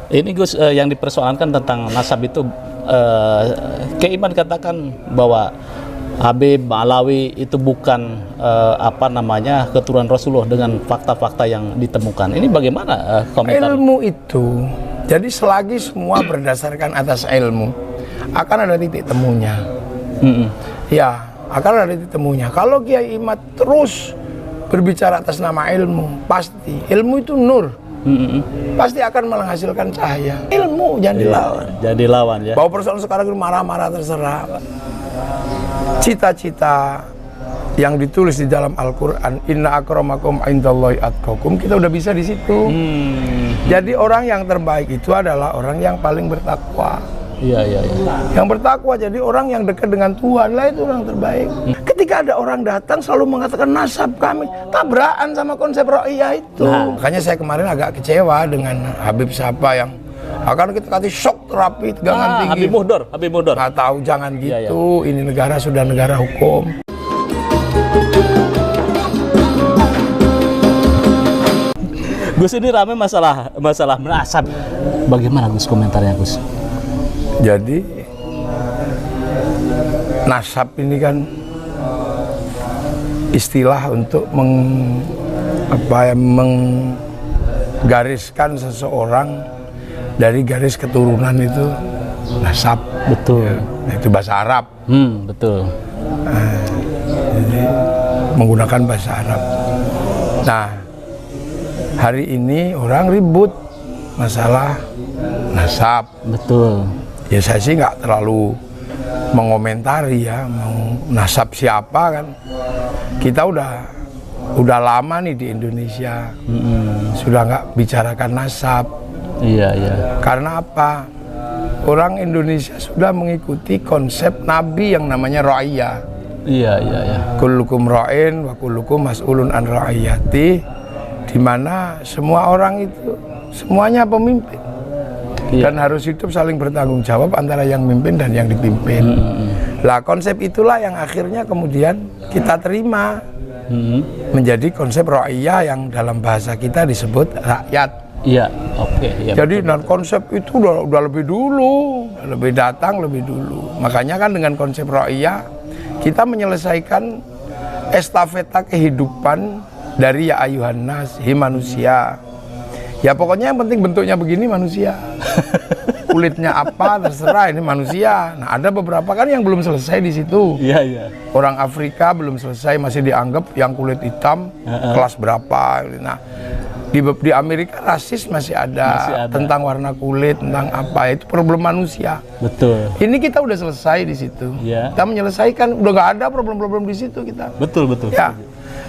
Ini Gus, yang dipersoalkan tentang nasab itu, Keiman katakan bahwa Habib Alawi itu bukan keturunan Rasulullah dengan fakta-fakta yang ditemukan. Ini bagaimana komentar? Ilmu itu, jadi selagi semua berdasarkan atas ilmu, akan ada titik temunya. Ya, akan ada titik temunya. Kalau Kiai Imad terus berbicara atas nama ilmu, pasti ilmu itu nur. Pasti akan menghasilkan cahaya. Ilmu jangan dilawan. Jadi lawan ya. Bahwa persoalan sekarang itu marah-marah terserah. Cita-cita yang ditulis di dalam Al-Quran, Inna akramakum indallahi atqakum, kita udah bisa di situ. Jadi orang yang terbaik itu adalah orang yang paling bertakwa. Iya. Yang bertakwa, jadi orang yang dekat dengan Tuhan lah itu orang terbaik. Ketika ada orang datang selalu mengatakan nasab kami, tabrakan sama konsep ra'iyah itu. Makanya saya kemarin agak kecewa dengan Habib siapa yang akan kita kasih shock terapi tegangan tinggi. Habib Muhdor. Nggak tahu, jangan gitu. Ini negara sudah negara hukum. Gus, ini ramai masalah nasab. Bagaimana Gus komentarnya Gus? Jadi nasab ini kan istilah untuk menggariskan seseorang dari garis keturunan itu nasab. Betul. Ya, itu bahasa Arab. Betul. Jadi menggunakan bahasa Arab. Nah, hari ini orang ribut masalah nasab. Betul. Ya saya sih nggak terlalu mengomentari ya, mau nasab siapa kan. Kita udah lama nih di Indonesia, sudah nggak bicarakan nasab. Iya. Karena apa? Orang Indonesia sudah mengikuti konsep Nabi yang namanya ra'iyah. Iya. Kullukum ra'in wa kullukum mas'ulun an ra'iyati, di mana semua orang itu semuanya pemimpin. Dan harus hidup saling bertanggung jawab antara yang mimpin dan yang dipimpin. Lah konsep itulah yang akhirnya kemudian kita terima menjadi konsep ra'iyah yang dalam bahasa kita disebut rakyat. Iya, oke. Ya, jadi dan konsep itu udah lebih dulu, lebih datang lebih dulu. Makanya kan dengan konsep ra'iyah kita menyelesaikan estafeta kehidupan dari ya ayuhan nas, hi manusia. Ya pokoknya yang penting bentuknya begini manusia. Kulitnya apa terserah, ini manusia. Nah ada beberapa kan yang belum selesai di situ. Iya. Orang Afrika belum selesai, masih dianggap yang kulit hitam kelas berapa. Nah di Amerika rasis masih ada tentang warna kulit, tentang apa, itu problem manusia. Betul. Ini kita udah selesai di situ. Kita menyelesaikan, udah gak ada problem-problem di situ kita. Betul. Ya.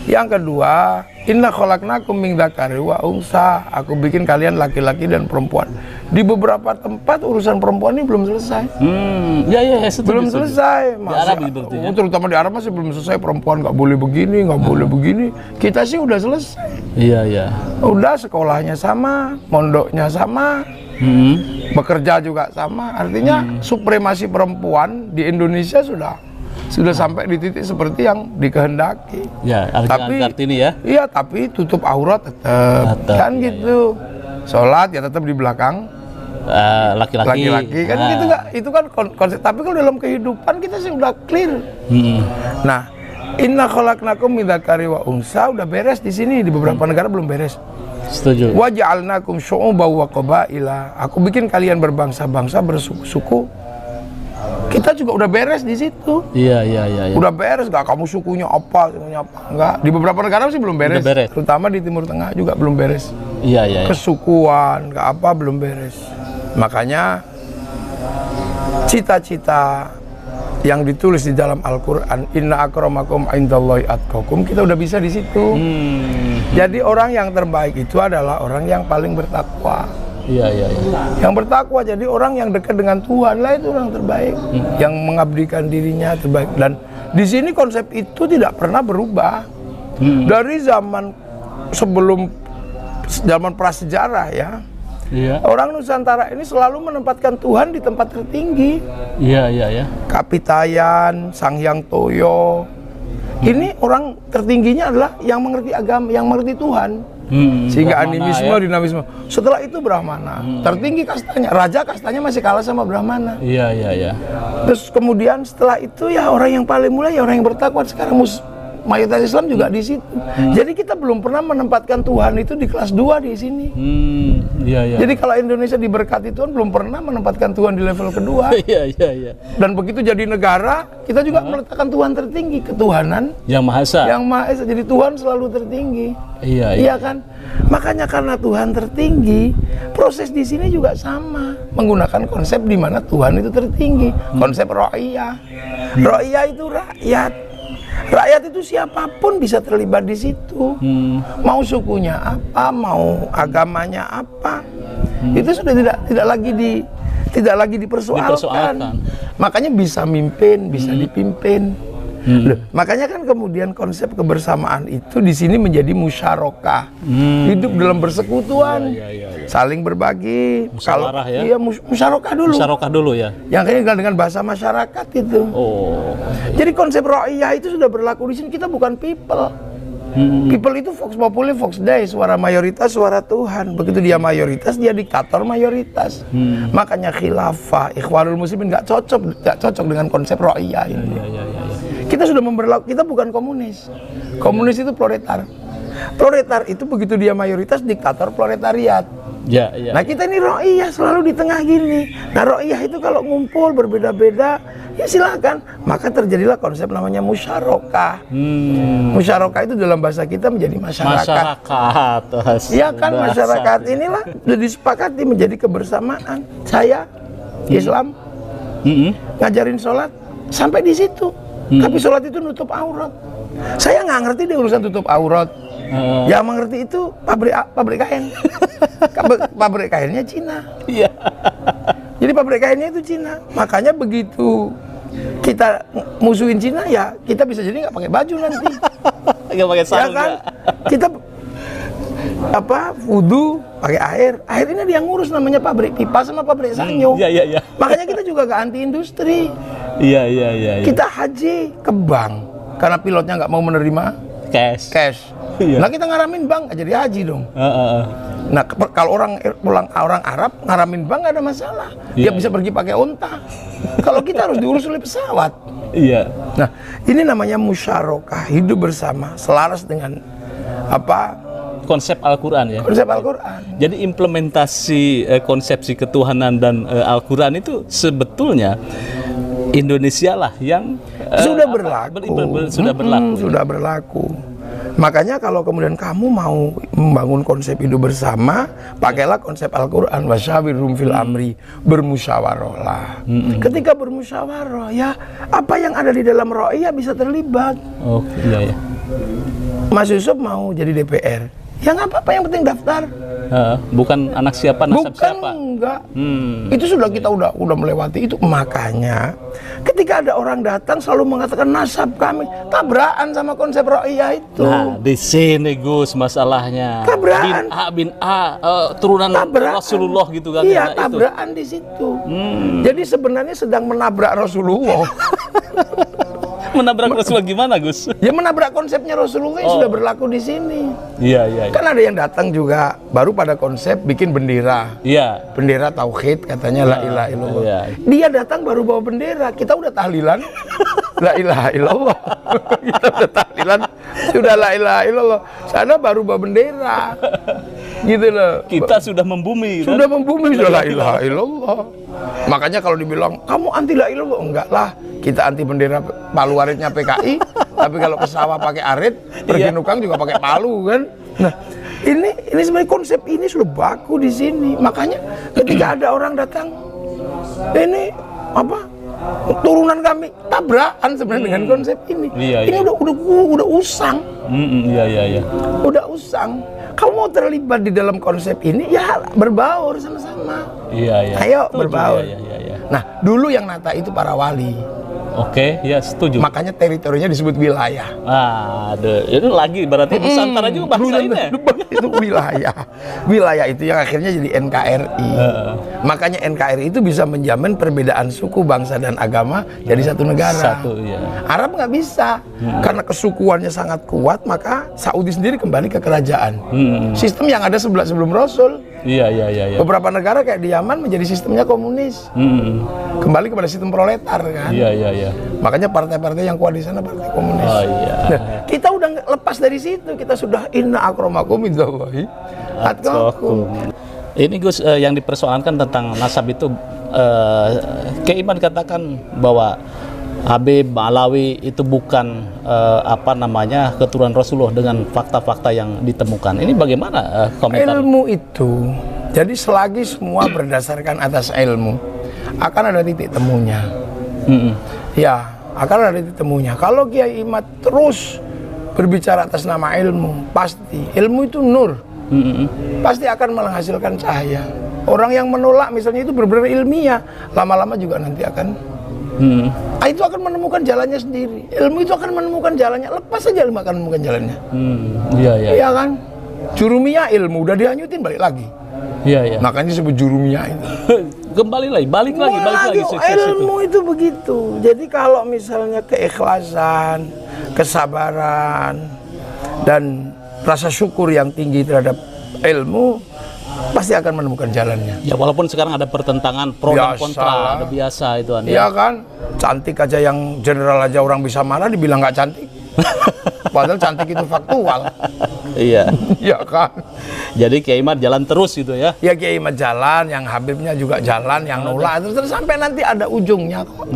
Yang kedua, inna khalaqnakum min dzakari wa unsa. Aku bikin kalian laki-laki dan perempuan. Di beberapa tempat urusan perempuan ini belum selesai. Belum selesai. Di Arab berarti ya? Terutama di Arab masih belum selesai. Perempuan nggak boleh begini, nggak boleh begini. Kita sih udah selesai. Iya. Udah sekolahnya sama, mondoknya sama, bekerja juga sama. Artinya supremasi perempuan di Indonesia sudah sampai di titik seperti yang dikehendaki. Ya, Kartini ya. Iya, tapi tutup aurat tetap kan iya, gitu. Sholat ya tetap di belakang laki-laki kan gitu nggak? Itu kan konsep. Tapi kalau dalam kehidupan kita sih udah clear. Nah, inna khalaqnakum min dzakari wa unsa udah beres di sini, di beberapa negara belum beres. Setuju. Wa ja'alnakum syu'uban wa qabaila. Aku bikin kalian berbangsa-bangsa, bersuku-suku. Kita juga udah beres di situ. Iya. Udah beres, nggak kamu sukunya apa, nggak. Di beberapa negara sih belum beres. Terutama di Timur Tengah juga belum beres. Iya. Kesukuan, nggak apa belum beres. Makanya cita-cita yang ditulis di dalam Al-Quran, Inna akramakum indallahi atqakum, kita udah bisa di situ. Jadi orang yang terbaik itu adalah orang yang paling bertakwa. Iya. Yang bertakwa, jadi orang yang dekat dengan Tuhan lah itu orang terbaik. Yang mengabdikan dirinya terbaik. Dan di sini konsep itu tidak pernah berubah. Dari zaman sebelum zaman prasejarah ya. Orang Nusantara ini selalu menempatkan Tuhan di tempat tertinggi. Iya. Kapitayan, Sang Hyang Toyo. Ini orang tertingginya adalah yang mengerti agama, yang mengerti Tuhan. Sehingga Brahmana, animisme, ya. dinamisme. Setelah itu Brahmana, tertinggi kastanya. Raja kastanya masih kalah sama Brahmana. Iya, iya, iya. Terus kemudian setelah itu ya orang yang paling mulia ya orang yang bertakwa. Sekarang mayoritas Islam juga di situ. Jadi kita belum pernah menempatkan Tuhan itu di kelas 2 di sini. Iya, iya. Jadi kalau Indonesia diberkati Tuhan belum pernah menempatkan Tuhan di level kedua. Iya, iya, iya. Dan begitu jadi negara, kita juga meletakkan Tuhan tertinggi, ketuhanan Yang Maha Esa. yang Maha Esa. Jadi Tuhan selalu tertinggi. Iya, iya. Iya kan? Makanya karena Tuhan tertinggi, proses di sini juga sama, menggunakan konsep di mana Tuhan itu tertinggi, konsep ro'iyah. Ro'iyah itu rakyat. Rakyat itu siapapun bisa terlibat di situ. Mau sukunya apa, mau agamanya apa, itu sudah tidak lagi dipersoalkan. Makanya bisa mimpin, bisa dipimpin. Loh, makanya kan kemudian konsep kebersamaan itu di sini menjadi musyarakah, hidup dalam persekutuan, saling berbagi. Musyawarah, ya? Iya, musyarakah dulu. Musyarakah dulu ya. Yang kayaknya dengan bahasa masyarakat itu. Oh. Jadi konsep ro'iyah itu sudah berlaku di sini. Kita bukan people. People itu vox populi, vox dei, suara mayoritas, suara Tuhan. Begitu dia mayoritas, dia diktator mayoritas. Makanya khilafah, Ikhwanul Muslimin nggak cocok dengan konsep ro'iyah ini. Iya. Kita sudah kita bukan komunis. Komunis itu proletar. Proletar itu begitu dia mayoritas, diktator proletariat. Ya, ya. Nah kita ini ro'iyah selalu di tengah gini. Nah ro'iyah itu kalau ngumpul berbeda-beda, ya silakan. Maka terjadilah konsep namanya musyarakah. Musyarakah itu dalam bahasa kita menjadi masyarakat. Iya kan, masyarakat inilah sudah disepakati menjadi kebersamaan. Saya Islam ngajarin sholat sampai di situ. Tapi sholat itu nutup aurat. Saya nggak ngerti deh urusan tutup aurat. Yang mengerti itu pabrik kain. Pabrik kainnya Cina. Iya. Jadi pabrik kainnya itu Cina. Makanya begitu kita musuhin Cina ya kita bisa jadi nggak pakai baju nanti. Nggak pakai sarung. Ya kan? Kita wudu pakai air. Air ini dia ngurus namanya pabrik pipa sama pabrik sanyo. Iya. Makanya kita juga nggak anti industri. Iya. Kita haji ke bank karena pilotnya nggak mau menerima cash. Iya. Nah kita ngaramin bank nggak jadi haji dong. Nah kalau orang Arab ngaramin bank nggak ada masalah. Dia bisa pergi pakai unta. Kalau kita harus diurus oleh pesawat. Iya. Nah ini namanya musyarakah, hidup bersama, selaras dengan konsep Al-Quran ya. Konsep Al-Quran. Jadi implementasi konsepsi ketuhanan dan Al-Quran itu sebetulnya Indonesia lah yang sudah berlaku. Sudah berlaku. Makanya kalau kemudian kamu mau membangun konsep hidup bersama, pakailah konsep Al-Quran, wasyawirhum fil amri, bermusyawarahlah. Ketika bermusyawarah, ya apa yang ada di dalam ro'iyah bisa terlibat. Oh iya. Mas Yusuf mau jadi DPR, ya nggak apa-apa, yang penting daftar. Bukan anak siapa, nasab siapa. Enggak. Itu sudah kita udah melewati itu. Makanya ketika ada orang datang selalu mengatakan nasab kami, tabrakan sama konsep ro'iyah itu. Nah, di sini Gus masalahnya. Tabrakan. Bin A, turunan tabrakan. Rasulullah gitu kan. Iya, tabrakan di situ. Jadi sebenarnya sedang menabrak Rasulullah. Menabrak Rasulullah gimana, Gus? Ya menabrak konsepnya Rasulullah yang sudah berlaku di sini. Iya. Kan ada yang datang juga baru pada konsep bikin bendera. Iya. Bendera tauhid katanya la ilaha illallah. Iya. Dia datang baru bawa bendera. Kita udah tahlilan. La ilaha illallah. Kita udah tahlilan. Sudah la ilaha illallah. Sana baru bawa bendera. Gitu loh. Kita sudah membumi. Sudah membumi, sudah la ilaha illallah. Makanya kalau dibilang kamu anti la ilallah, enggak lah. Kita anti bendera palu aritnya PKI, tapi kalau ke sawah pakai arit, pergi nukang juga pakai palu kan. Nah, ini sebenarnya konsep ini sudah baku di sini. Makanya ketika ada orang datang, ini turunan kami, tabrakan sebenarnya dengan konsep ini. Ini udah usang. Iya. Udah usang. Kamu mau terlibat di dalam konsep ini, ya berbaur sama-sama. Iya. Ayo berbaur. Iya. Nah, dulu yang nata itu para wali. Oke, ya setuju. Makanya teritorinya disebut wilayah. Aduh, itu lagi berarti Nusantara juga bangsa ini. Itu wilayah. Wilayah itu yang akhirnya jadi NKRI. Makanya NKRI itu bisa menjamin perbedaan suku, bangsa, dan agama jadi satu negara. Satu, ya. Arab nggak bisa. Karena kesukuannya sangat kuat, maka Saudi sendiri kembali ke kerajaan. Sistem yang ada sebelum Rasul. Iya. Beberapa negara kayak di Yaman menjadi sistemnya komunis. Kembali kepada sistem proletar kan. Iya. Makanya partai-partai yang kuat di sana partai komunis. Oh iya. Nah, kita udah lepas dari situ, kita sudah inna akramakum indallahi atqakum. Ini Gus, yang dipersoalkan tentang nasab itu, Keiman katakan bahwa Habib Alawi itu bukan keturunan Rasulullah dengan fakta-fakta yang ditemukan. Ini bagaimana komentar? Ilmu itu, jadi selagi semua berdasarkan atas ilmu, akan ada titik temunya. Ya, akan ada titik temunya. Kalau Kiai Imad terus berbicara atas nama ilmu, pasti ilmu itu nur, pasti akan menghasilkan cahaya. Orang yang menolak misalnya itu benar-benar ilmiah, lama-lama juga nanti akan itu akan menemukan jalannya sendiri. Ilmu itu akan menemukan jalannya. Lepas saja ilmu akan menemukan jalannya. Iya kan? Jurumiyah ilmu udah dihanyutin balik lagi. Iya. Makanya disebut jurumiyah itu. Kembali lagi, balik lagi. Ilmu itu begitu. Jadi kalau misalnya keikhlasan, kesabaran, dan rasa syukur yang tinggi terhadap ilmu, pasti akan menemukan jalannya. Ya walaupun sekarang ada pertentangan pro dan kontra, ada biasa itu Iya kan? Cantik aja yang general aja orang bisa marah dibilang nggak cantik. Padahal cantik itu faktual. Iya. Iya kan? Jadi Kiai Imad jalan terus gitu ya. Ya Kiai Imad jalan, yang Habibnya juga jalan, yang nolak terus sampai nanti ada ujungnya kok.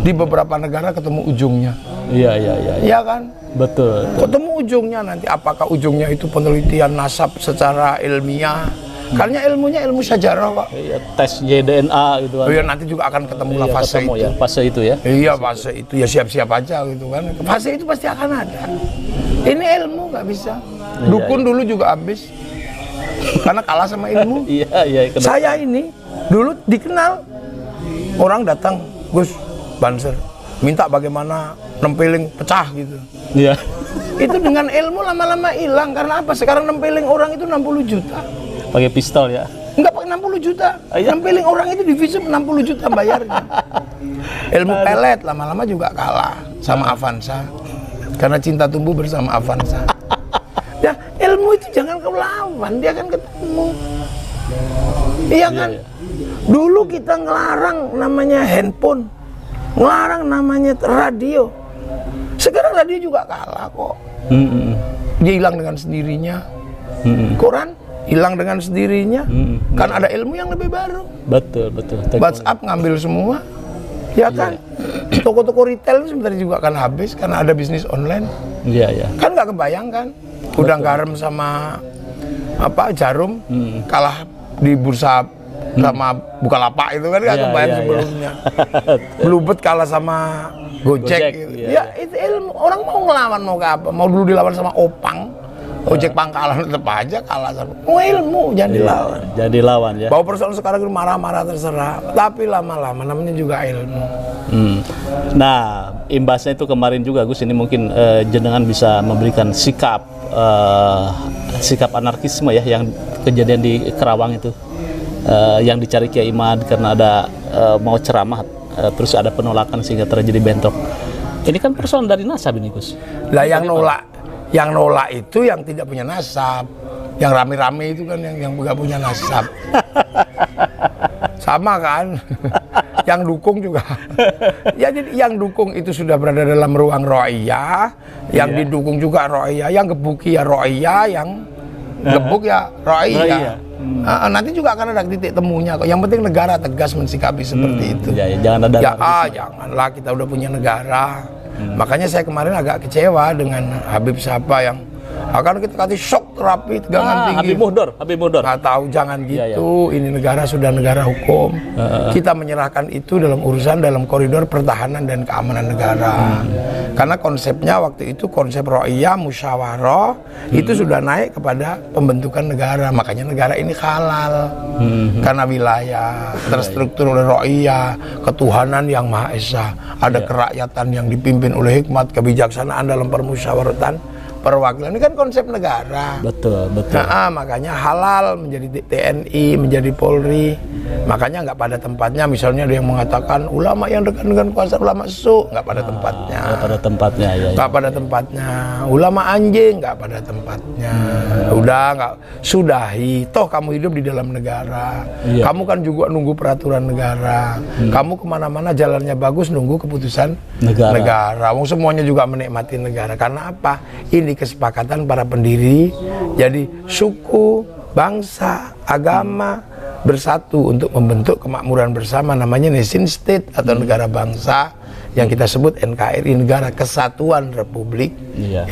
Di beberapa negara ketemu ujungnya. Iya. Iya kan? Betul. Ketemu ujungnya nanti, apakah ujungnya itu penelitian nasab secara ilmiah? Karena ilmunya ilmu sejarah kok. Iya, tes JDNA gitu kan. Oh iya, nanti juga akan ketemu lah fase itu. Ya, fase itu ya. Iya, fase itu ya siap-siap aja gitu kan. Fase itu pasti akan ada. Ini ilmu nggak bisa. Dukun dulu juga habis. Karena kalah sama ilmu. Iya. Saya ini dulu dikenal. Orang datang, Gus Banser, minta bagaimana nempeling pecah gitu. Iya. Itu dengan ilmu lama-lama hilang. Karena apa? Sekarang nempeling orang itu 60 juta. Pakai pistol ya? Enggak, pakai 60 juta. Nempeling orang itu di visum 60 juta bayarnya. Ilmu pelet lama-lama juga kalah sama Avanza. Karena cinta tumbuh bersama Avanza. Ya, ilmu itu jangan kau lawan, dia akan ketemu. Iya kan? Dulu kita ngelarang namanya handphone, ngelarang namanya radio. Sekarang radio juga kalah kok. Dia hilang dengan sendirinya. Quran hilang dengan sendirinya. Kan ada ilmu yang lebih baru. Betul. WhatsApp ngambil semua. Ya kan? Toko-toko retail sebentar juga akan habis karena ada bisnis online. Iya. Kan nggak kebayangkan. Udang garam sama Jarum kalah di bursa sama Bukalapak itu kan nggak kebayang sebelumnya. Bluebird kalah sama Gojek gitu. Ya itu ilmu. Orang mau ngelawan mau ke apa? Mau dulu dilawan sama Opang. Ojek pangkalan tetap aja kalah sama. Mau ilmu jangan dilawan. Jangan dilawan ya. Bawa persoalan sekarang itu marah-marah terserah. Tapi lama-lama namanya juga ilmu. Nah, imbasnya itu kemarin juga Gus, ini mungkin jenengan bisa memberikan sikap anarkisme ya yang kejadian di Kerawang itu, yang dicari Kiai Imad karena ada mau ceramah, terus ada penolakan sehingga terjadi bentrok. Ini kan persoalan dari nasab ini Gus. Lah yang nolak itu yang tidak punya nasab, yang rame-rame itu kan yang nggak punya nasab. Sama kan? Yang dukung juga. Ya, jadi yang dukung itu sudah berada dalam ruang ro'iyah, yang didukung juga ro'iyah, yang gebuki ya ro'iyah, yang gebuk ya ro'iyah. Nanti juga akan ada titik temunya kok. Yang penting negara tegas mensikapi seperti itu. Jangan ada. Janganlah, kita udah punya negara. Makanya saya kemarin agak kecewa dengan Habib siapa yang Akan kita kasih shock terapi tegangan tinggi. Habib Muhdor. Nggak tahu, jangan Iya, gitu. Ini negara sudah negara hukum. Kita menyerahkan itu dalam urusan dalam koridor pertahanan dan keamanan negara. Karena konsepnya waktu itu konsep ro'iyah, musyawarah itu sudah naik kepada pembentukan negara. Makanya negara ini halal. Karena wilayah terstruktur oleh ro'iyah, ketuhanan yang Maha Esa. Ada kerakyatan yang dipimpin oleh hikmat, kebijaksanaan dalam permusyawaratan. Perwakilan ini kan konsep negara. Betul. Nah, makanya halal menjadi TNI, menjadi Polri. Makanya nggak pada tempatnya. Misalnya ada yang mengatakan ulama yang dekat dengan kuasa, ulama su, nggak pada tempatnya. Nggak pada tempatnya, ya. Nggak pada tempatnya. Ulama anjing nggak pada tempatnya. Udah nggak, sudahi. Toh kamu hidup di dalam negara. Iya. Kamu kan juga nunggu peraturan negara. Kamu kemana-mana jalannya bagus, nunggu keputusan negara. Wong semuanya juga menikmati negara. Karena apa? Ini kesepakatan para pendiri. Jadi suku, bangsa, agama bersatu untuk membentuk kemakmuran bersama, namanya nation state atau negara bangsa yang kita sebut NKRI, Negara Kesatuan Republik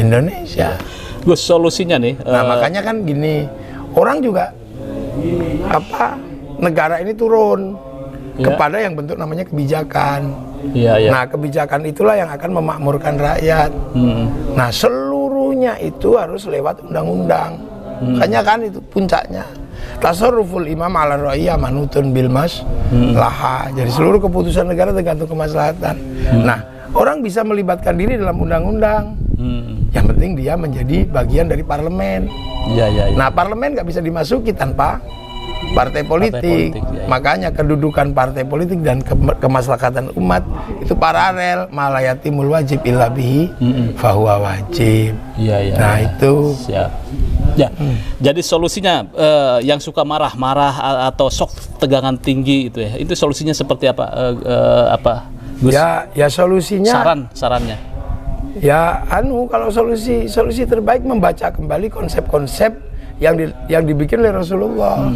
Indonesia. Gus, solusinya nih. Nah, makanya kan gini, orang juga negara ini turun kepada yang bentuk namanya kebijakan. Nah, kebijakan itulah yang akan memakmurkan rakyat. Nah, seluruhnya itu harus lewat undang-undang. Makanya kan itu puncaknya. Tasarruful imam ala ra'iyah manutun bil laha. Jadi seluruh keputusan negara tergantung kemaslahatan. Nah, orang bisa melibatkan diri dalam undang-undang. Yang penting dia menjadi bagian dari parlemen. Nah, parlemen nggak bisa dimasuki tanpa partai politik. Makanya kedudukan partai politik dan kemaslahatan umat itu paralel. Malayatimul wajib illa bihi fahuwa wajib. Nah, itu. Ya, jadi solusinya yang suka marah-marah atau sok tegangan tinggi itu ya, itu solusinya seperti apa, Gus? Ya solusinya. Sarannya. Ya, kalau solusi terbaik membaca kembali konsep-konsep yang dibikin oleh Rasulullah.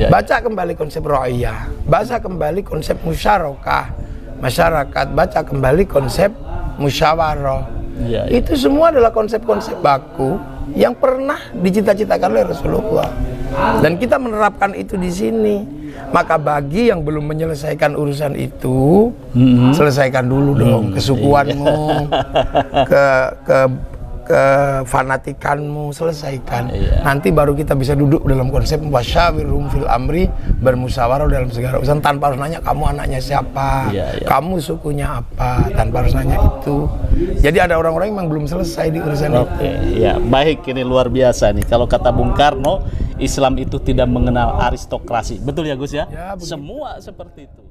Baca kembali konsep ro'iyah, baca kembali konsep musyarakah masyarakat, baca kembali konsep musyawarah. Itu semua adalah konsep-konsep baku yang pernah dicita-citakan oleh Rasulullah, dan kita menerapkan itu di sini. Maka bagi yang belum menyelesaikan urusan itu, selesaikan dulu dong kesukuanmu, kefanatikanmu, selesaikan. Nanti baru kita bisa duduk dalam konsep wasyawirhum fil amri, bermusyawarah dalam segala urusan tanpa harus nanya kamu anaknya siapa, kamu sukunya apa, tanpa harus nanya itu. Jadi ada orang-orang yang belum selesai di urusan itu. Ya, baik, ini luar biasa nih. Kalau kata Bung Karno, Islam itu tidak mengenal aristokrasi. Betul ya, Gus ya? Semua seperti itu.